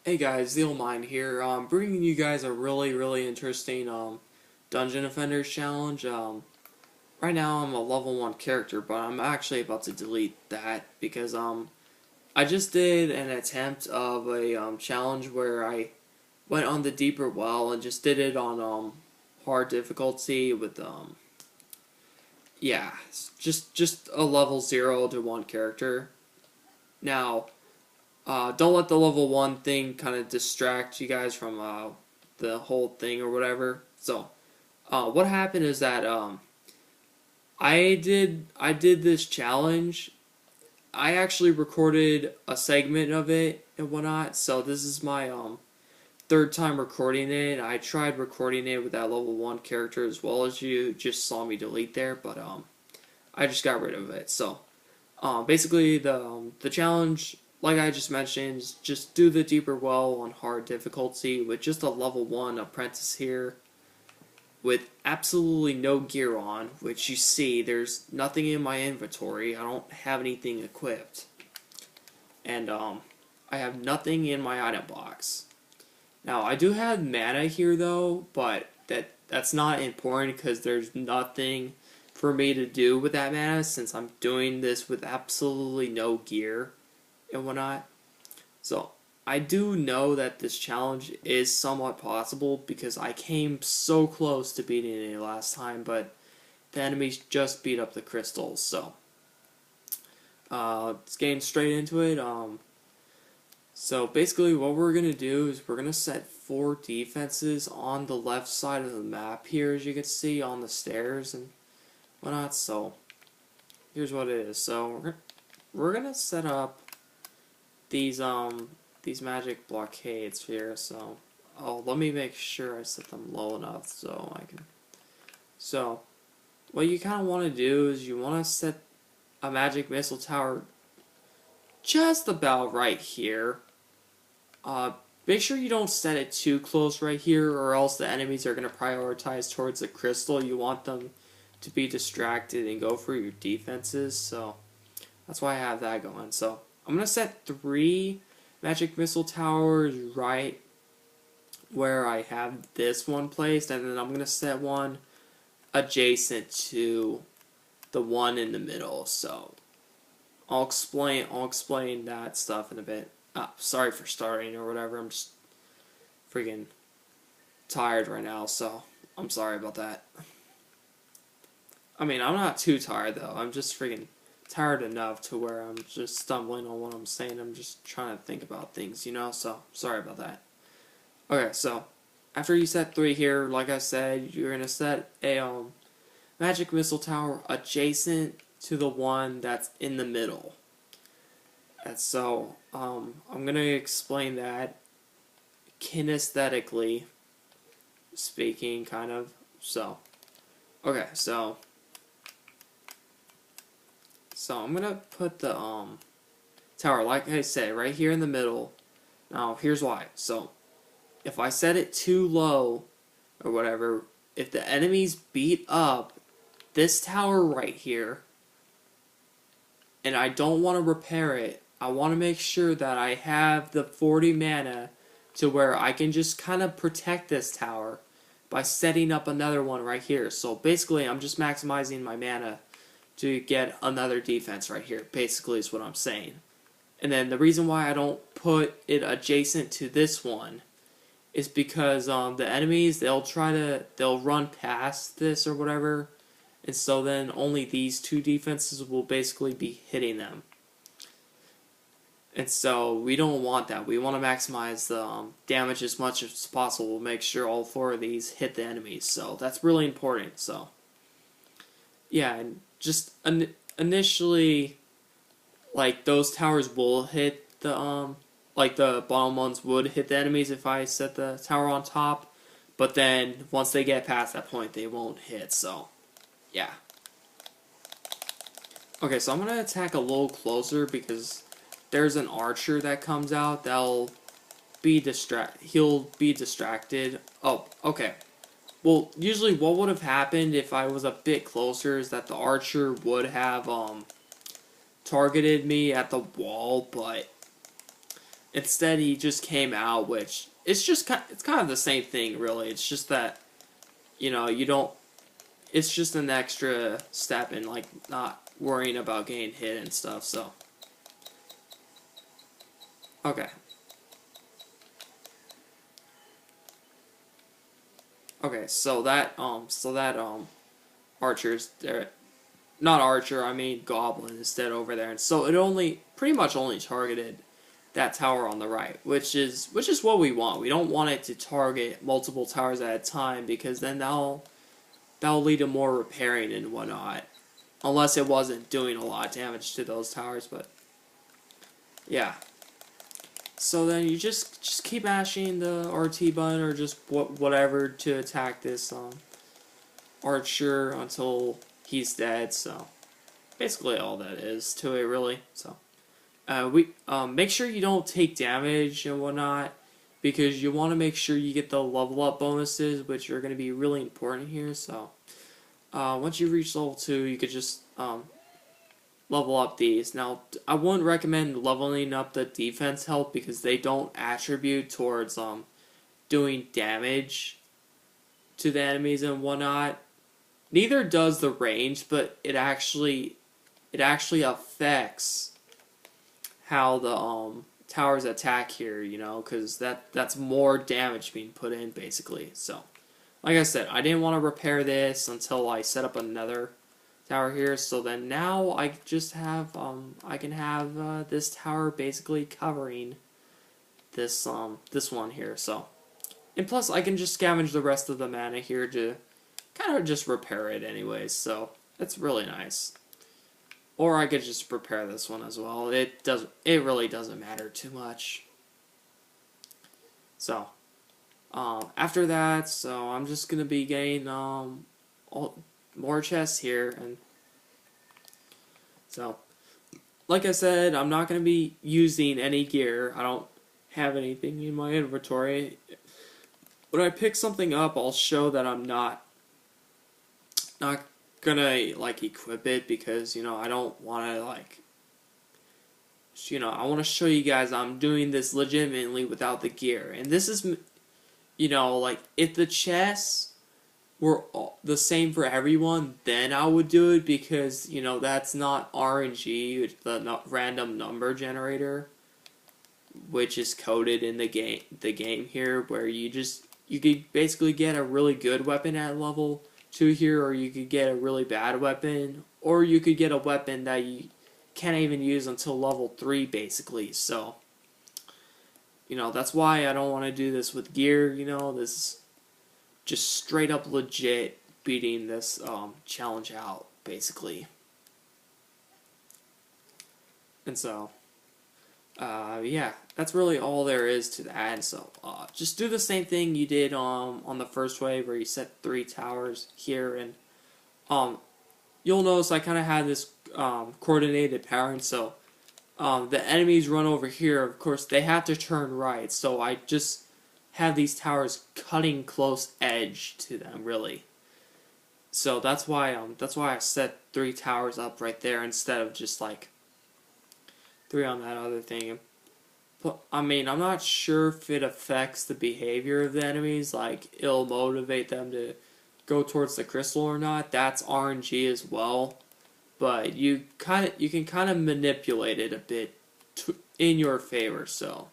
Hey guys, Zeal Mine here. Bringing you guys a really interesting Dungeon Defenders challenge. Right now I'm a level 1 character, but I'm actually about to delete that because I just did an attempt of a challenge where I went on the deeper well and just did it on hard difficulty with yeah, just a level 0 to 1 character. Now, don't let the level 1 thing kind of distract you guys from the whole thing or whatever. So, what happened is that I did this challenge. I actually recorded a segment of it and whatnot. So this is my third time recording it. I tried recording it with that level 1 character as well as you just saw me delete there, but I just got rid of it. So basically the challenge, like I just mentioned, is just do the deeper well on hard difficulty with just a level 1 apprentice here with absolutely no gear on, which you see there's nothing in my inventory. I don't have anything equipped. And I have nothing in my item box. Now I do have mana here though, but that's not important because there's nothing for me to do with that mana since I'm doing this with absolutely no gear and whatnot. So I do know that this challenge is somewhat possible because I came so close to beating it last time, but the enemies just beat up the crystals. So let's get straight into it. So basically what we're going to do is we're going to set 4 defenses on the left side of the map here, as you can see on the stairs and whatnot. So here's what it is. So we're going to set up these magic blockades here. So let me make sure I set them low enough so I can. So what you kind of want to do is you want to set a magic missile tower just about right here. Make sure you don't set it too close right here, or else the enemies are going to prioritize towards the crystal. You want them to be distracted and go for your defenses. So that's why I have that going. So I'm going to set 3 magic missile towers right where I have this one placed, and then I'm going to set one adjacent to the one in the middle. So I'll explain that stuff in a bit. Sorry for starting or whatever. I'm just freaking tired right now, so I'm sorry about that. I mean, I'm not too tired though. I'm just freaking tired enough to where I'm just stumbling on what I'm saying. I'm just trying to think about things, you know, so sorry about that. Okay, so after you set 3 here, like I said, you're going to set a magic missile tower adjacent to the one that's in the middle. And so I'm going to explain that kinesthetically speaking, kind of. So okay, so I'm gonna put the tower, like I said, right here in the middle. Now here's why. So if I set it too low or whatever, if the enemies beat up this tower right here and I don't want to repair it, I want to make sure that I have the 40 mana to where I can just kind of protect this tower by setting up another one right here. So basically I'm just maximizing my mana to get another defense right here, basically is what I'm saying. And then the reason why I don't put it adjacent to this one is because the enemies, they'll run past this or whatever, and so then only these 2 defenses will basically be hitting them. And so we don't want that. We want to maximize the damage as much as possible, make sure all 4 of these hit the enemies. So that's really important. So yeah, and just initially, like, those towers will hit the like the bottom ones would hit the enemies if I set the tower on top, but then once they get past that point they won't hit. So yeah. Okay, so I'm gonna attack a little closer because there's an archer that comes out that'll be he'll be distracted. Oh, okay. Well, usually what would have happened if I was a bit closer is that the archer would have targeted me at the wall, but Instead, he just came out, which it's kind of the same thing, really. It's just that you don't. It's just an extra step in like not worrying about getting hit and stuff. So okay, okay. So that archer's there. Not archer. I mean goblin is dead over there, and so it only pretty much only targeted that tower on the right, which is what we want. We don't want it to target multiple towers at a time because then that'll lead to more repairing and whatnot. Unless it wasn't doing a lot of damage to those towers, but yeah. So then you just keep mashing the RT button or just whatever to attack this archer until he's dead. So basically all that is to it, really. So we make sure you don't take damage and whatnot because you want to make sure you get the level up bonuses, which are going to be really important here. So once you reach level 2, you could just level up these. Now, I wouldn't recommend leveling up the defense health because they don't attribute towards doing damage to the enemies and whatnot. Neither does the range, but it actually affects how the towers attack here, because that's more damage being put in basically. So, like I said, I didn't want to repair this until I set up another tower here. So then now I just have I can have this tower basically covering this one here. So, and plus I can just scavenge the rest of the mana here to kind of just repair it anyways. So that's really nice. Or I could just prepare this one as well. It really doesn't matter too much. So, after that, so I'm just gonna be getting more chests here, and so, like I said, I'm not gonna be using any gear. I don't have anything in my inventory. When I pick something up, I'll show that I'm not gonna like equip it because I don't want to I want to show you guys I'm doing this legitimately without the gear, and this is like if the chests were the same for everyone, then I would do it because that's not RNG, the random number generator, which is coded in the game here, where you could basically get a really good weapon at level 2 here, or you could get a really bad weapon, or you could get a weapon that you can't even use until level 3 basically. So that's why I don't want to do this with gear. This is just straight up legit beating this challenge out basically. And so yeah, that's really all there is to that. And so just do the same thing you did on the first wave where you set 3 towers here, and you'll notice I kind of had this coordinated pattern. So the enemies run over here, of course they have to turn right, so I just have these towers cutting close edge to them, really. So that's why I set 3 towers up right there instead of just like 3 on that other thing. But I mean, I'm not sure if it affects the behavior of the enemies, like it'll motivate them to go towards the crystal or not. That's RNG as well, but you can kind of manipulate it a bit in your favor. So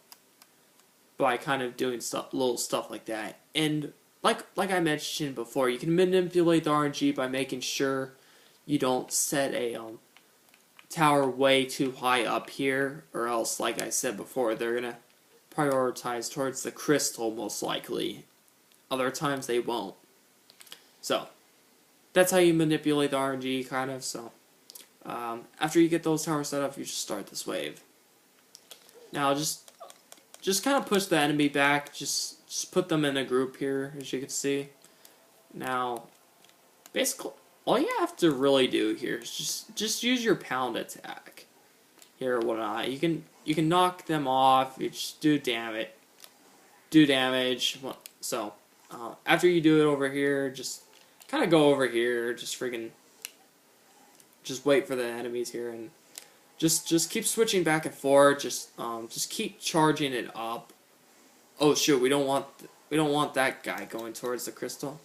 by kind of doing little stuff like that, and like I mentioned before, you can manipulate the RNG by making sure you don't set a tower way too high up here, or else, like I said before, they're gonna prioritize towards the crystal most likely. Other times they won't. So that's how you manipulate the RNG, kind of. So after you get those towers set up, you just start this wave. Now just kind of push the enemy back. Just put them in a group here, as you can see. Now, basically, all you have to really do here is just use your pound attack here or whatnot. You can knock them off. You just do damage. So after you do it over here, just kind of go over here. Just wait for the enemies here, and Just keep switching back and forth. Just keep charging it up. Oh shoot, we don't want that guy going towards the crystal.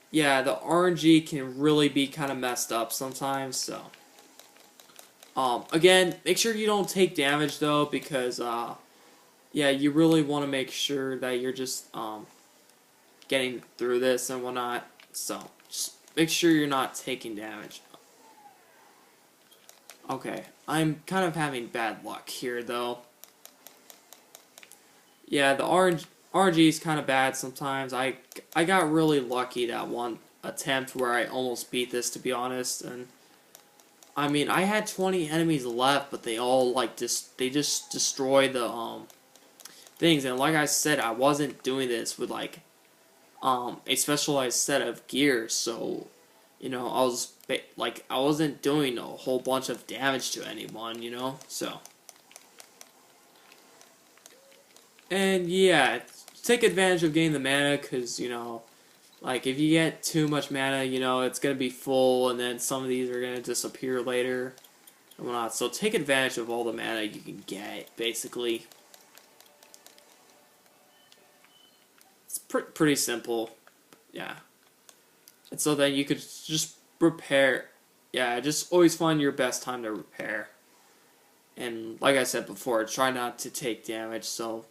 Yeah, the RNG can really be kind of messed up sometimes. So, again, make sure you don't take damage though, because yeah, you really want to make sure that you're just getting through this and whatnot. So, just make sure you're not taking damage. Okay, I'm kind of having bad luck here though. Yeah, the RNG is kind of bad sometimes. I got really lucky that one attempt where I almost beat this, to be honest. And I mean, I had 20 enemies left, but they all like they just destroyed the things. And like I said, I wasn't doing this with like a specialized set of gears, so you know, I wasn't doing a whole bunch of damage to anyone, you know, so. And yeah, take advantage of getting the mana, because, you know, like if you get too much mana, you know, it's going to be full, and then some of these are going to disappear later and whatnot. So take advantage of all the mana you can get, basically. It's pretty simple, yeah. And so then you could just repair. Yeah, just always find your best time to repair. And like I said before, try not to take damage, so.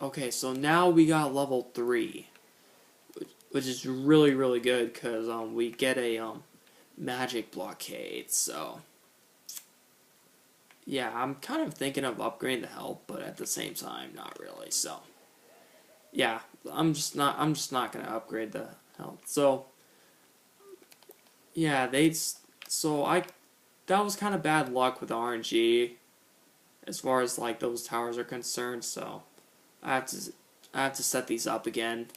Okay, so now we got level 3, which is really, really good, because we get a magic blockade, so. Yeah, I'm kind of thinking of upgrading the health, but at the same time, not really, so. Yeah, I'm just not gonna upgrade the health. So, yeah, that was kind of bad luck with RNG, as far as like those towers are concerned, so. I have to set these up again,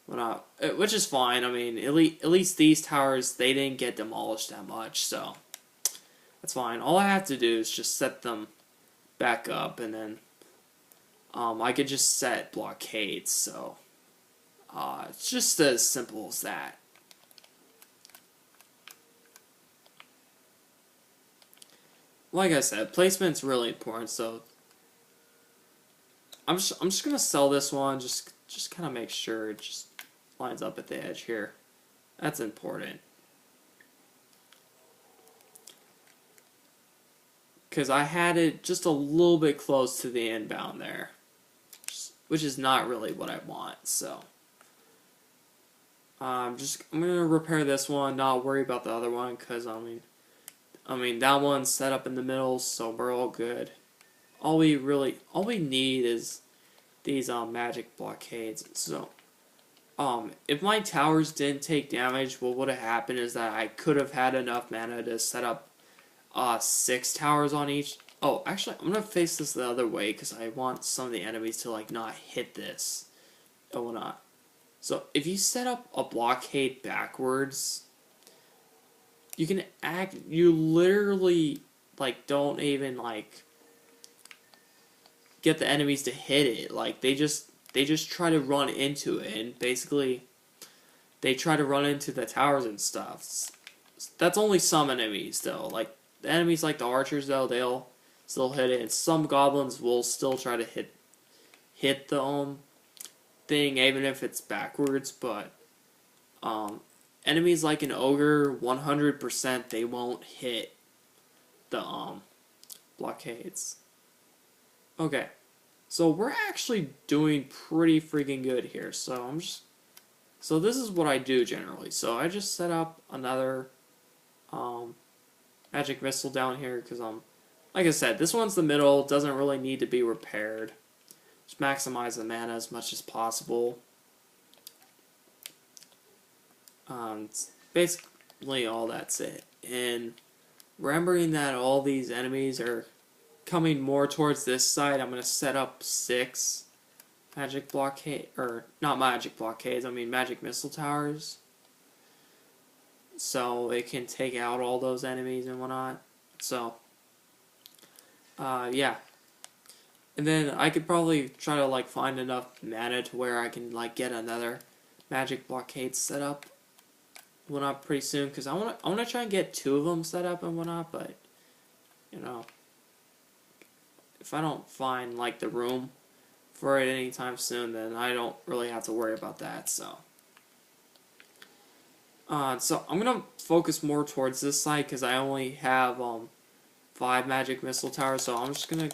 which is fine. I mean, at least these towers, they didn't get demolished that much, so that's fine. All I have to do is just set them back up, and then I could just set blockades. So it's just as simple as that. Like I said, placement's really important. So. I'm just gonna sell this one, just kind of make sure it just lines up at the edge here. That's important, because I had it just a little bit close to the inbound there, which is not really what I want. So I'm gonna repair this one, not worry about the other one, because I mean that one's set up in the middle, so we're all good. All we need is these magic blockades. So if my towers didn't take damage, what would have happened is that I could have had enough mana to set up 6 towers on each. Oh, actually, I'm gonna face this the other way, because I want some of the enemies to like not hit this or whatnot. So if you set up a blockade backwards, you literally like don't even like get the enemies to hit it. Like they just try to run into it, and basically they try to run into the towers and stuff. That's only some enemies though. Like the enemies like the archers though, they'll still hit it, and some goblins will still try to hit the thing even if it's backwards, but enemies like an ogre, 100% they won't hit the blockades. Okay, so we're actually doing pretty freaking good here. So so this is what I do generally. So I just set up another magic missile down here, because like I said, this one's the middle, doesn't really need to be repaired. Just maximize the mana as much as possible. Basically all that's it. And remembering that all these enemies are coming more towards this side, I'm going to set up 6 magic blockade, or not magic blockades, I mean magic missile towers, so it can take out all those enemies and whatnot. So yeah, and then I could probably try to like find enough mana to where I can like get another magic blockade set up, whatnot pretty soon, because I wanna try and get 2 of them set up and whatnot, but you know, if I don't find like the room for it anytime soon, then I don't really have to worry about that. So I'm gonna focus more towards this side because I only have 5 magic missile towers, so I'm just gonna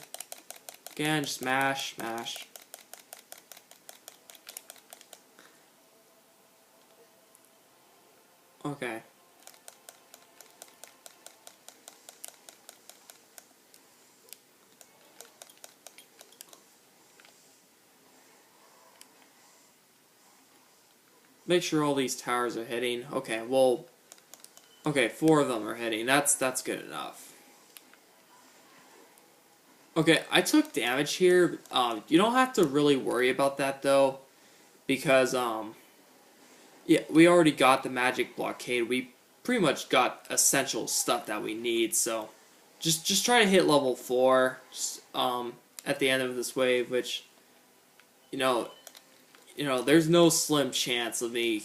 again just smash. Okay. Make sure all these towers are hitting. Okay, well, okay, 4 of them are hitting. That's good enough. Okay, I took damage here. You don't have to really worry about that though, because yeah, we already got the magic blockade. We pretty much got essential stuff that we need. So, just try to hit level 4. At the end of this wave, which, you know, there's no slim chance of me.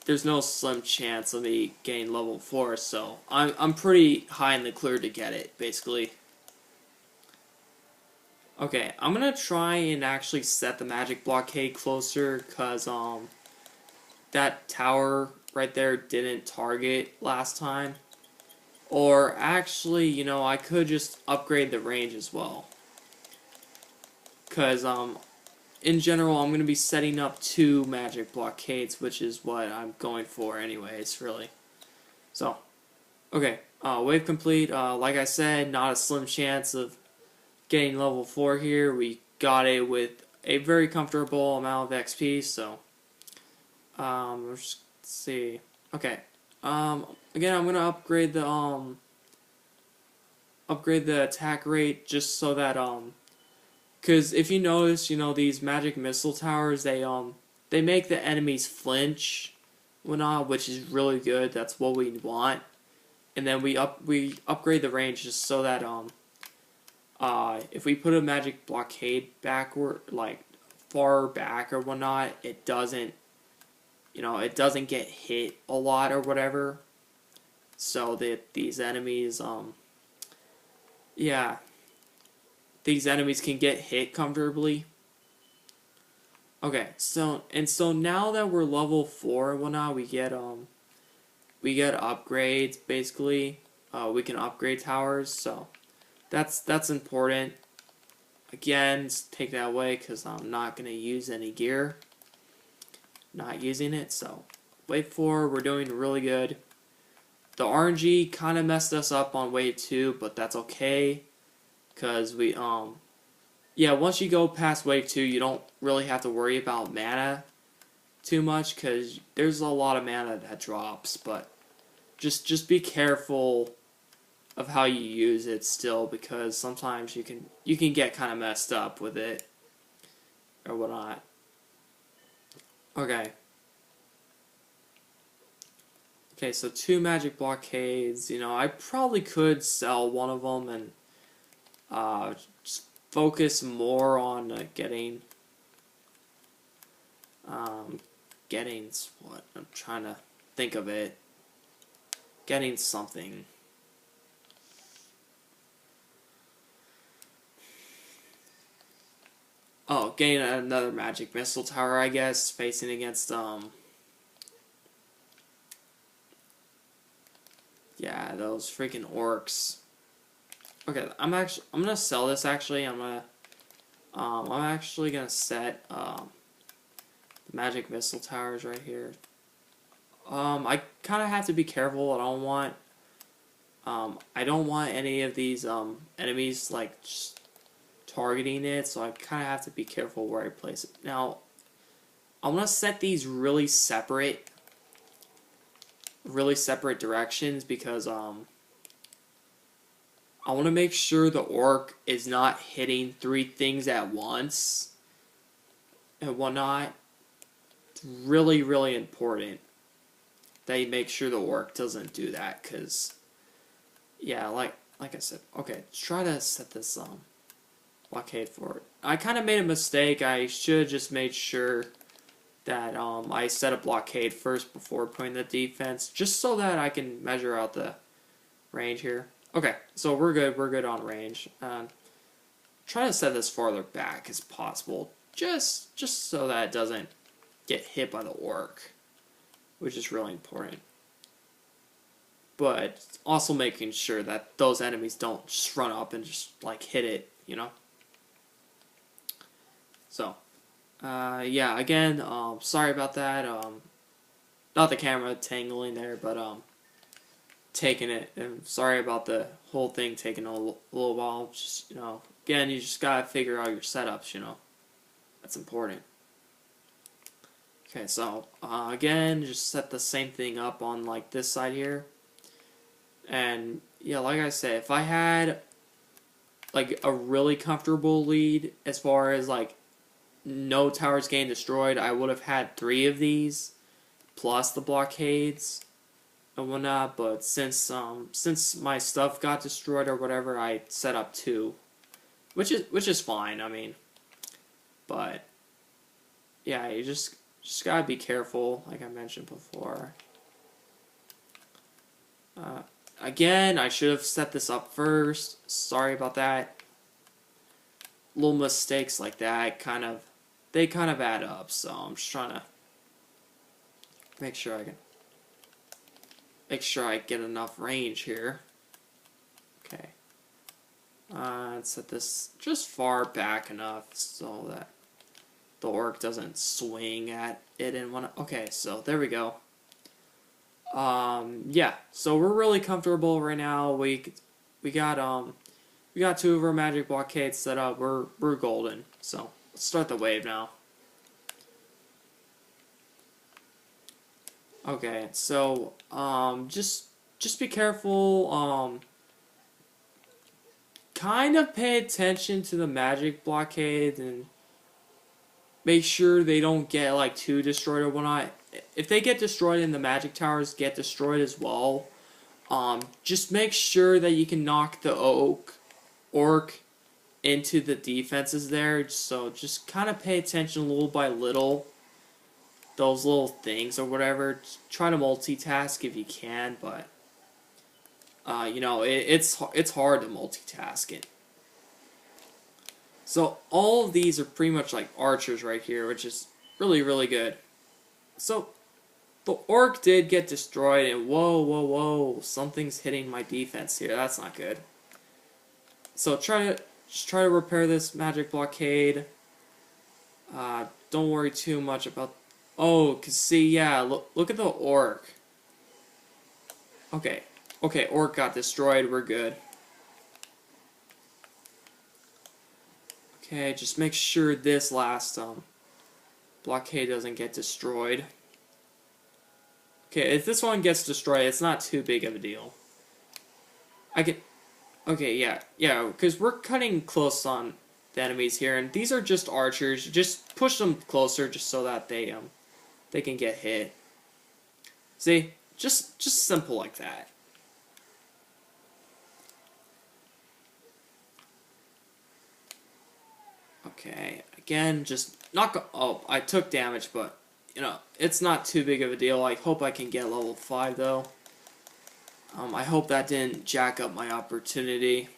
There's no slim chance of me getting level 4. So I'm pretty high in the clear to get it, basically. Okay, I'm gonna try and actually set the magic blockade closer, cause that tower right there didn't target last time. Or actually, I could just upgrade the range as well. Cause in general, I'm gonna be setting up 2 magic blockades, which is what I'm going for anyways, really. So, okay, wave complete. Like I said, not a slim chance of getting level 4 here. We got it with a very comfortable amount of XP, so let's see. Okay. Again, I'm gonna upgrade the attack rate just so that because if you notice, these magic missile towers, they make the enemies flinch, whatnot, which is really good. That's what we want. And then we upgrade the range just so that if we put a magic blockade backward, like far back or whatnot, it doesn't get hit a lot or whatever. So that these enemies, these enemies can get hit comfortably. Okay, so now that we're level 4 and whatnot, we get upgrades basically. We can upgrade towers, so that's important. Again, take that away because I'm not gonna use any gear. Not using it, so wave 4, we're doing really good. The RNG kind of messed us up on wave 2, but that's okay, because we once you go past wave 2, you don't really have to worry about mana too much, because there's a lot of mana that drops, but just be careful of how you use it still, because sometimes you can get kind of messed up with it or whatnot. Okay. Okay, so 2 magic blockades. I probably could sell one of them and just focus more on getting what? I'm trying to think of it. Getting something. Oh, getting another magic missile tower, I guess, facing against yeah, those freaking orcs. Okay, I'm gonna sell this actually. I'm actually gonna set the magic missile towers right here. I kind of have to be careful. I don't want any of these enemies like just targeting it, so I kind of have to be careful where I place it. Now, I want to set these really separate directions, because I want to make sure the orc is not hitting 3 things at once and whatnot. It's really, really important that you make sure the orc doesn't do that, because yeah, like I said. Okay, let's try to set this blockade for it. I kind of made a mistake. I should have just made sure that I set a blockade first before putting the defense, just so that I can measure out the range here. Okay, so we're good on range. Try to set this farther back as possible, just so that it doesn't get hit by the orc, which is really important. But also making sure that those enemies don't just run up and just like hit it, you know. So, yeah, again, sorry about that. Not the camera tangling there, but taking it. And sorry about the whole thing taking a little while. Just, you know, again, you just gotta figure out your setups, you know. That's important. Okay, so again, just set the same thing up on like this side here. And yeah, like I said, if I had like a really comfortable lead as far as like no towers getting destroyed, I would have had 3 of these plus the blockades and whatnot. But since my stuff got destroyed or whatever, I set up 2, which is fine. I mean, but yeah, you just gotta be careful, like I mentioned before. Again, I should have set this up first. Sorry about that. Little mistakes like that they kind of add up. So I'm just trying to make sure I get enough range here. Okay. Let's set this just far back enough so that the orc doesn't swing at it and wanna. Okay, so there we go. Yeah, so we're really comfortable right now. We got 2 of our magic blockades set up. We're golden. So let's start the wave now. Okay, so just be careful. Kind of pay attention to the magic blockades and make sure they don't get like too destroyed or whatnot. If they get destroyed and the magic towers get destroyed as well, just make sure that you can knock the orc into the defenses there. So just kind of pay attention little by little, those little things or whatever. Try to multitask if you can, but you know, it's hard to multitask it. So all of these are pretty much like archers right here, which is really good. So the orc did get destroyed, and whoa, something's hitting my defense here. That's not good. So try to repair this magic blockade. Don't worry too much about. Oh, cause see, yeah, look at the orc. Okay, orc got destroyed. We're good. Okay, just make sure this last blockade doesn't get destroyed. Okay, if this one gets destroyed, it's not too big of a deal. Okay, yeah, because we're cutting close on the enemies here, and these are just archers. Just push them closer, just so that they can get hit. See, just simple like that. Okay, again, just not. Oh, I took damage, but you know, it's not too big of a deal. I hope I can get level 5 though. I hope that didn't jack up my opportunity.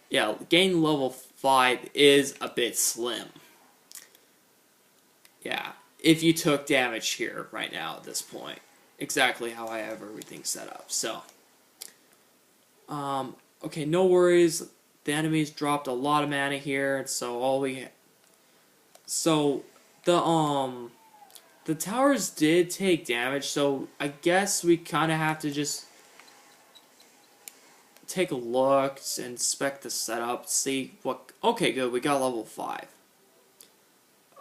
Yeah, getting level 5 is a bit slim. Yeah, if you took damage here right now at this point. Exactly how I have everything set up. So, okay, no worries. The enemies dropped a lot of mana here, so the towers did take damage, so I guess we kind of have to just take a look, inspect the setup, see what. Okay, good. We got level 5.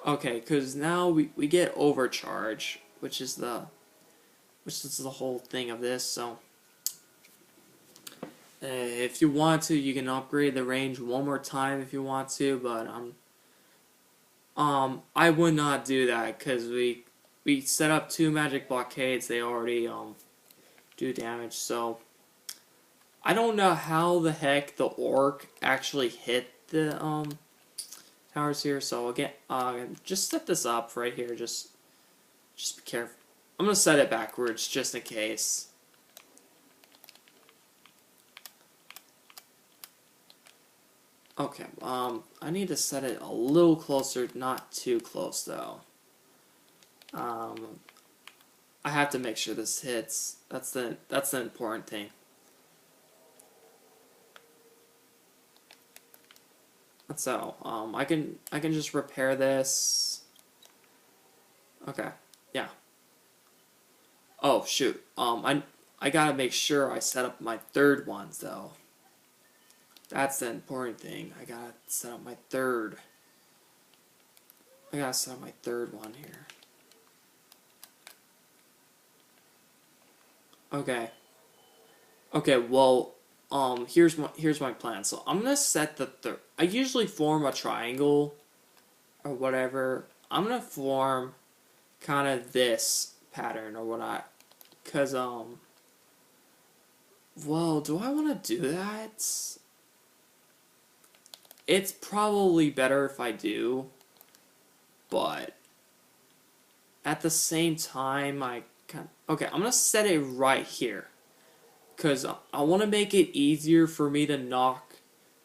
Okay, because now we get overcharge, which is the whole thing of this. So. If you want to, you can upgrade the range one more time if you want to, but I would not do that because we set up 2 magic blockades. They already do damage. So I don't know how the heck the orc actually hit the towers here. So again, just set this up right here. Just be careful. I'm gonna set it backwards just in case. Okay, I need to set it a little closer, not too close though. I have to make sure this hits. That's the important thing. So, I can just repair this. Okay, yeah. Oh shoot. I gotta make sure I set up my third ones though. That's the important thing. I gotta set up my third. I gotta set up my third one here. Okay. Okay, well, here's my plan. So I'm gonna set the third. I usually form a triangle or whatever. I'm gonna form kind of this pattern or whatnot. Cause well, do I want to do that? It's probably better if I do, but at the same time, okay, I'm gonna set it right here, cause I want to make it easier for me to knock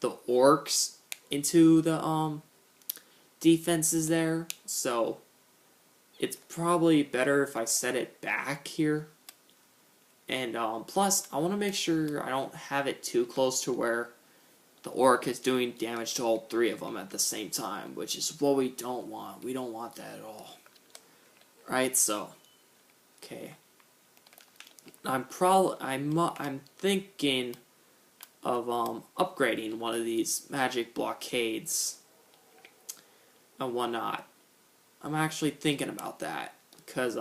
the orcs into the defenses there. So it's probably better if I set it back here. And plus, I want to make sure I don't have it too close to where the orc is doing damage to all three of them at the same time, which is what we don't want. We don't want that at all. Right? So, okay. I'm thinking of upgrading one of these magic blockades and whatnot. I'm actually thinking about that because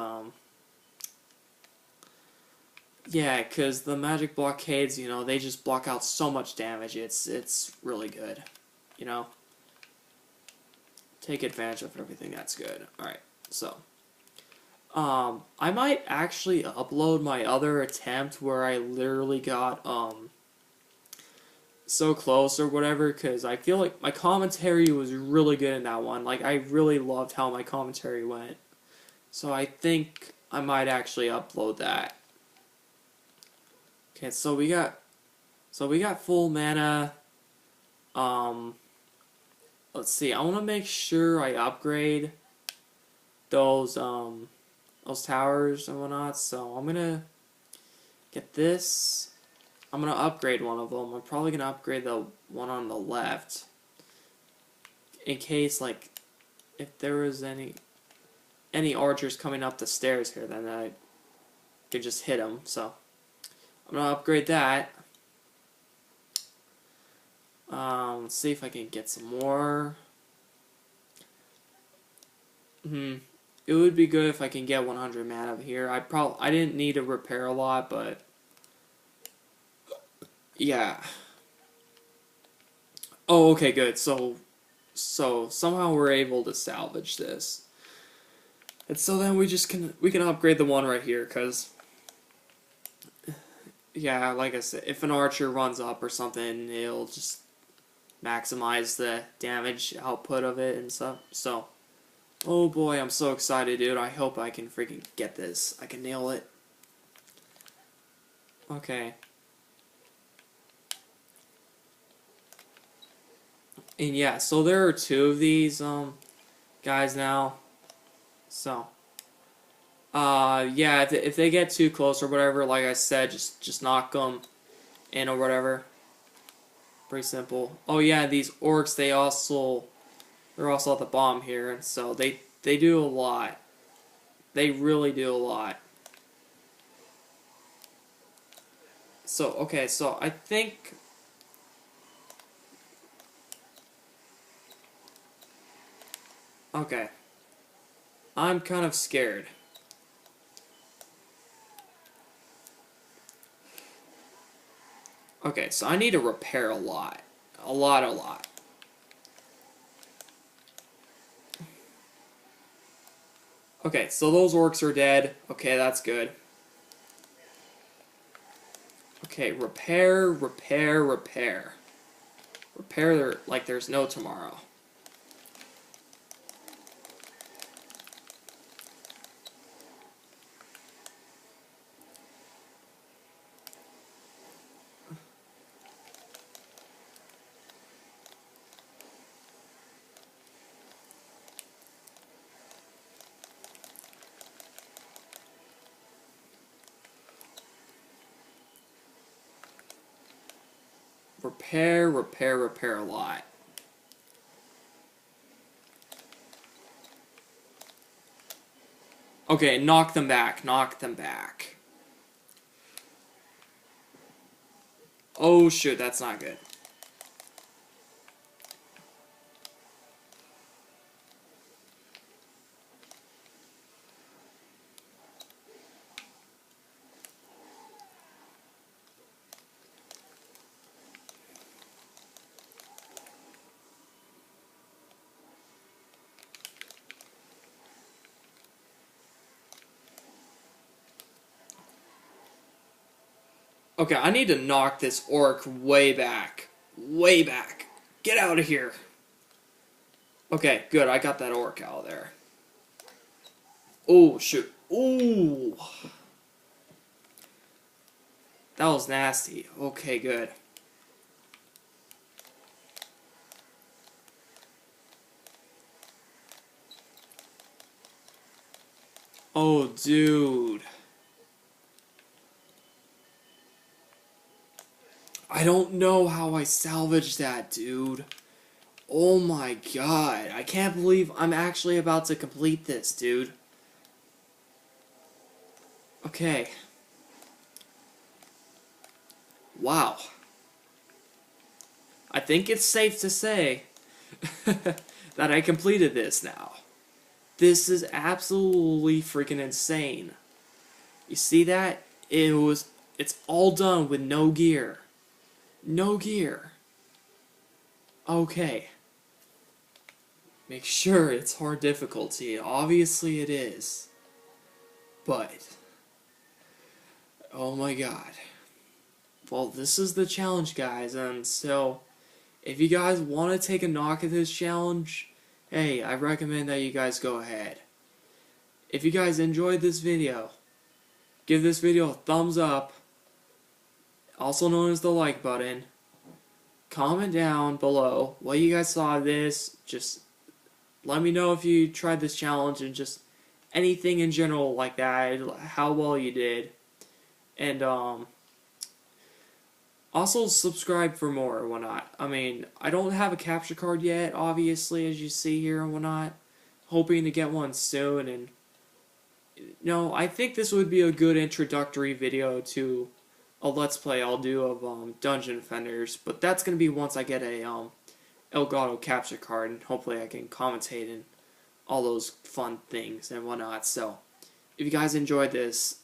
yeah, because the magic blockades, you know, they just block out so much damage. It's really good, you know. Take advantage of everything that's good. All right, so I might actually upload my other attempt where I literally got so close or whatever, because I feel like my commentary was really good in that one. Like, I really loved how my commentary went. So I think I might actually upload that. Okay, so we got full mana. Let's see. I want to make sure I upgrade those towers and whatnot. So I'm gonna get this. I'm gonna upgrade one of them. I'm probably gonna upgrade the one on the left, in case, like, if there was any archers coming up the stairs here, then I could just hit them. So I'm gonna upgrade that. Let's see if I can get some more. It would be good if I can get 100 mana over here. I didn't need to repair a lot, but yeah. Oh, okay, good. So somehow we're able to salvage this, and so then we can upgrade the one right here, cause yeah, like I said, if an archer runs up or something, it'll just maximize the damage output of it and stuff. So, oh boy, I'm so excited, dude. I hope I can freaking get this. I can nail it. Okay. And yeah, so there are two of these guys now. So yeah, if they get too close or whatever, like I said, just knock them in or whatever. Pretty simple. Oh yeah, these orcs, they're also at the bottom here, and so they do a lot. They really do a lot. So okay, so I think okay. I'm kind of scared. Okay, so I need to repair a lot. A lot. Okay, so those orcs are dead. Okay, that's good. Okay, repair. Repair like there's no tomorrow. repair a lot. Okay, knock them back. Oh shoot, that's not good. Okay, I need to knock this orc way back. Way back. Get out of here. Okay, good. I got that orc out of there. Oh, shoot. Ooh. That was nasty. Okay, good. Oh, dude. I don't know how I salvaged that, dude. Oh my god. I can't believe I'm actually about to complete this, dude. Okay. Wow. I think it's safe to say that I completed this now. This is absolutely freaking insane. You see that? It's all done with no gear. No gear. Okay. Make sure it's hard difficulty. Obviously it is. But, oh my god. Well, this is the challenge, guys, and so, if you guys want to take a knock at this challenge, hey, I recommend that you guys go ahead. If you guys enjoyed this video, give this video a thumbs up, also known as the like button. Comment down below what you guys thought of this. Just let me know if you tried this challenge and just anything in general like that, how well you did. And also subscribe for more and whatnot. I mean, I don't have a capture card yet, obviously, as you see here and whatnot. Hoping to get one soon, and no, I think this would be a good introductory video to a Let's Play I'll do of Dungeon Defenders, but that's going to be once I get a Elgato capture card, and hopefully I can commentate and all those fun things and whatnot. So, if you guys enjoyed this,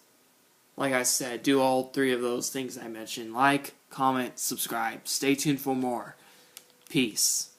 like I said, do all three of those things I mentioned. Like, comment, subscribe. Stay tuned for more. Peace.